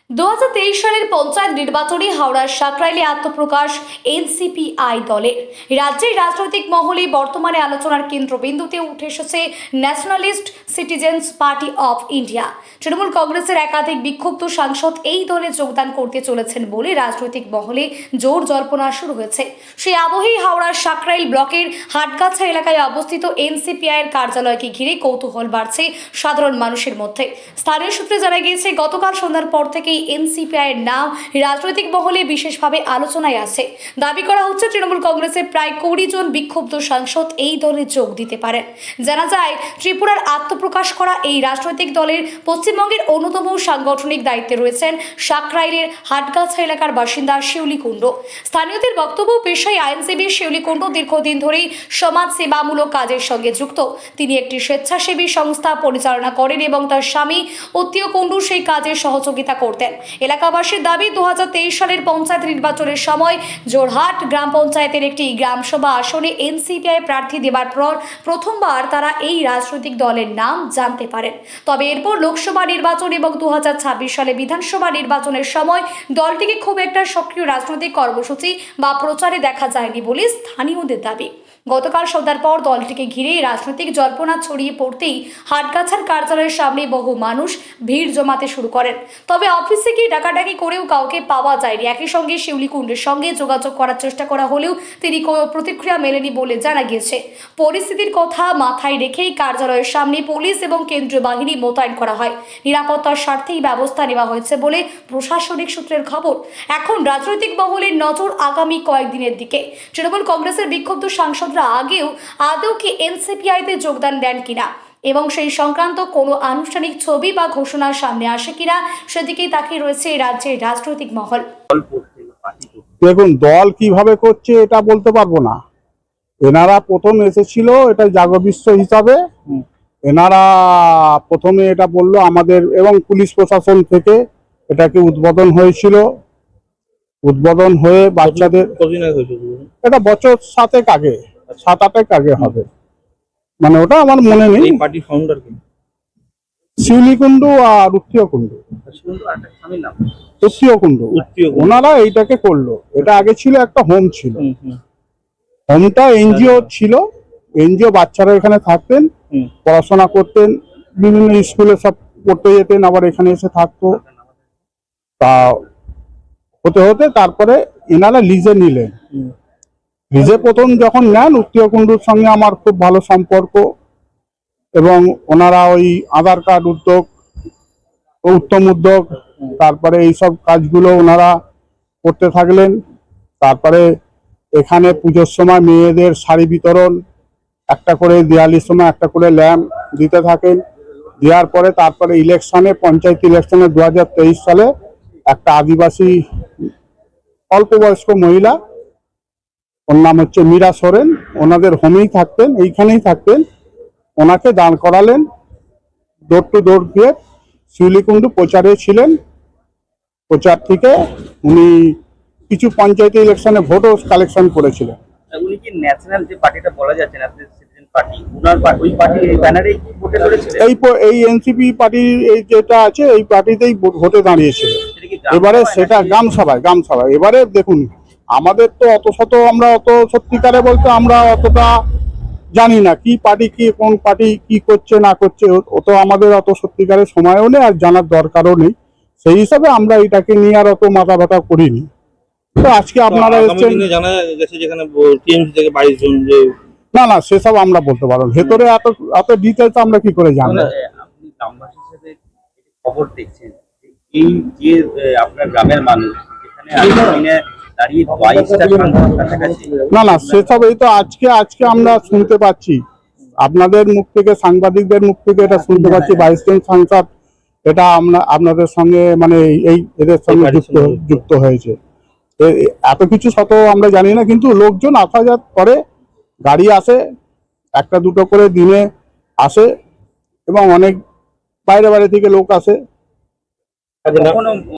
2023 সালের পঞ্চায়েত নির্বাচনে হাওড়ার সাকরাইলে আত্মপ্রকাশ এনসিপিআই দলের। রাজ্যের রাজনৈতিক মহলে বর্তমানে আলোচনার কেন্দ্রবিন্দুতে উঠে এসেছে nationalist citizens party of India. Trinamool কংগ্রেসের একাধিক বিক্ষুব্ধ সাংসদ এই দলে যোগদান করতে চলেছেন বলে রাজনৈতিক মহলে জোর জল্পনা শুরু হয়েছে। সেই আবহেই হাওড়ার সাকরাইল ব্লকের হাটগাছা এলাকায় অবস্থিত এনসিপিআই এর কার্যালয়কে ঘিরে কৌতূহল বাড়ছে সাধারণ মানুষের মধ্যে। স্থানীয় সূত্রে জানা গিয়েছে, গতকাল সন্ধ্যার পর থেকে এনসিপিআই এর নাম রাজনৈতিক মহলে বিশেষভাবে আলোচনায় আছে। দাবি করা হচ্ছে তৃণমূল কংগ্রেসের প্রায় 20 জন বিক্ষুব্ধ সাংসদ এই দলে যোগ দিতে পারেন। জানা যায়, ত্রিপুরার আত্মপ্রকাশ করা এই রাজনৈতিক দলের পশ্চিমবঙ্গের অন্যতম সাংগঠনিক দায়িত্বে রয়েছেন সাকরাইলের হাটগাছা এলাকার বাসিন্দা শিউলি কুণ্ডু। স্থানীয়দের বক্তব্য, পেশায় আইনজীবী শিউলি কুণ্ডু দীর্ঘদিন ধরেই সমাজ সেবামূলক কাজের সঙ্গে যুক্ত। তিনি একটি স্বেচ্ছাসেবী সংস্থা পরিচালনা করেন এবং তার স্বামী উত্তীয় কুণ্ডু সেই কাজে সহযোগিতা করতেন। এলাকাবাসীর দাবি, 2023 সালের পঞ্চায়েত নির্বাচনের সময় জোরহাট গ্রাম পঞ্চায়েতের একটি গ্রামসভা আসনে এনসিপিআই প্রার্থী দেবার পর প্রথমবার তারা এই রাজনৈতিক দলের নাম জানতে পারেন। তবে এরপর লোকসভা নির্বাচন এবং 2026 সালে বিধানসভা নির্বাচনের সময় দলটিকে খুব একটা সক্রিয় রাজনৈতিক কর্মসূচি বা প্রচারে দেখা যায়নি বলে স্থানীয়দের দাবি। গতকাল সন্ধ্যার পর দলটিকে ঘিরে রাজনৈতিক জল্পনা ছড়িয়ে পড়তেই হাটগাছার কার্যালয়ের সামনে বহু মানুষ ভিড় জমাতে শুরু করেন। তবে অফিসে গিয়ে ডাকাডাকি করেও কাউকে পাওয়া যায়নি। একই সঙ্গে শিউলি কুণ্ডের সঙ্গে যোগাযোগ করার চেষ্টা করা হলেও তিনি কোনো প্রতিক্রিয়া মেলেনি বলে জানা গিয়েছে। পরিস্থিতির কথা মাথায় রেখেই কার্যালয়ের সামনে পুলিশ এবং কেন্দ্রীয় বাহিনী মোতায়েন করা হয়। নিরাপত্তার স্বার্থেই ব্যবস্থা নেওয়া হয়েছে বলে প্রশাসনিক সূত্রের খবর। এখন রাজনৈতিক মহলের নজর আগামী কয়েকদিনের দিকে। তৃণমূল কংগ্রেসের বিক্ষুব্ধ সাংসদ আদৌ কি এনসিপিআইতে যোগদান দেন কিনা এবং সেই সংক্রান্ত কোনো আনুষ্ঠানিক ছবি বা ঘোষণার সামনে আসে কিনা, সেদিকেই তাকিয়ে রয়েছে রাজ্যের রাজনৈতিক মহল। দেখুন, দল কিভাবে করছে এটা বলতে পারবো না। এনারা প্রথম এসেছিল এটা জাগবিশ্ব হিসাবে, এনারা প্রথমে এটা বললো আমাদের, এবং পুলিশ প্রশাসন থেকে এটাকে উদ্বোধন হয়েছিল। উদ্বোধন হয়ে বাচ্চাদের, এটা বছর 7 আগে, 7-8 আগে হবে, মানে ওটা আমার মনে নেই। শিউলি কুণ্ডু আর উত্তীয় কুণ্ডু, উত্তীয় কুণ্ডু, ওনারা এইটাকে করলো। এটা আগে ছিল একটা হোম ছিল, হোমটা এনজিও ছিল। এনজিও বাচ্চারা এখানে থাকতেন, পড়াশোনা করতেন, বিভিন্ন স্কুলে সব পড়তে যেতেন, আবার এখানে এসে থাকতো। তা হতে হতে তারপরে এনারা লিজে নিলেন। লিজে প্রথম যখন নেন, উত্তীয় কুণ্ডুর সঙ্গে আমার খুব ভালো সম্পর্ক, এবং ওনারা ওই আধার কার্ড উদ্যোগ, উত্তম উদ্যোগ, তারপরে এইসব কাজগুলো ওনারা করতে থাকলেন। তারপরে এখানে পুজোর সময় মেয়েদের শাড়ি বিতরণ, একটা করে দিওয়ালির সময় একটা করে ল্যাম্প দিতে থাকেন। দেওয়ার পরে তারপরে ইলেকশনে, পঞ্চায়েত ইলেকশনে 2023 সালে একটা আদিবাসী অল্প বয়স্ক মহিলা, ওর নাম হচ্ছে মীরা সোরেন, ওনাদের হোমেই থাকতেন, এইখানেই থাকতেন, ওনাকে দাঁড় করালেন। ডোর টু ডোর দিয়ে শিউলি কুণ্ডু প্রচারে ছিলেন। প্রচার থেকে উনি কিছু পঞ্চায়েত ইলেকশনে ভোটও কালেকশন করেছিলেন। উনি কি ন্যাশনাল যে পার্টিটা বলা যাচ্ছে ন্যাশনাল সিটিজেন পার্টি, ওনার ওই পার্টির ব্যানারেই ভোটে লড়েছিলেন? এই এনসিপি পার্টি, এই যেটা আছে এই পার্টিতেই ভোটে দাঁড়িয়েছিল। এবারে সেটা গ্রাম সভায়। এবারে দেখুন, আমাদের তো অত শত, আমরা অত সত্যিকারে বলতে আমরা অতটা জানি না কি পার্টি, কি কোন পার্টি কি করছে না করছে, অত আমাদের অত সত্যিকারের সময়ও নেই আর জানার দরকারও নেই। সেই হিসাবে আমরা এটাকে নিয়ে আর অত মাথা ব্যথা করিনি। তো আজকে আপনারা এসেছেন, জানা গেছে যেখানে টিএমসি থেকে 22 জন, যে না সেসব আমরা বলতে পারবো। ভেতরে এত ডিটেলস আমরা কি করে জানবো? আপনি গ্রামবাসী হিসেবে খবর দেখছেন, এই যে আপনার গ্রামের মানুষ যেখানে দাঁড়িয়ে 22টা সংখ্যার কাছাকাছি, না সেসব এই তো আজকে আমরা শুনতে পাচ্ছি আপনাদের মুখ থেকে, সাংবাদিকদের মুখ থেকে এটা শুনতে পাচ্ছি 22 জন সাংসদ এটা আপনাদের সঙ্গে, মানে এই এদের সঙ্গে যুক্ত হয়েছে। এত কিছু শত আমরা জানি না, কিন্তু লোকজন আসা যাত করে, গাড়ি আসে, একটা দুটো করে দিনে আসে, এবং অনেক বাইরে বাইরে থেকে লোক আসে।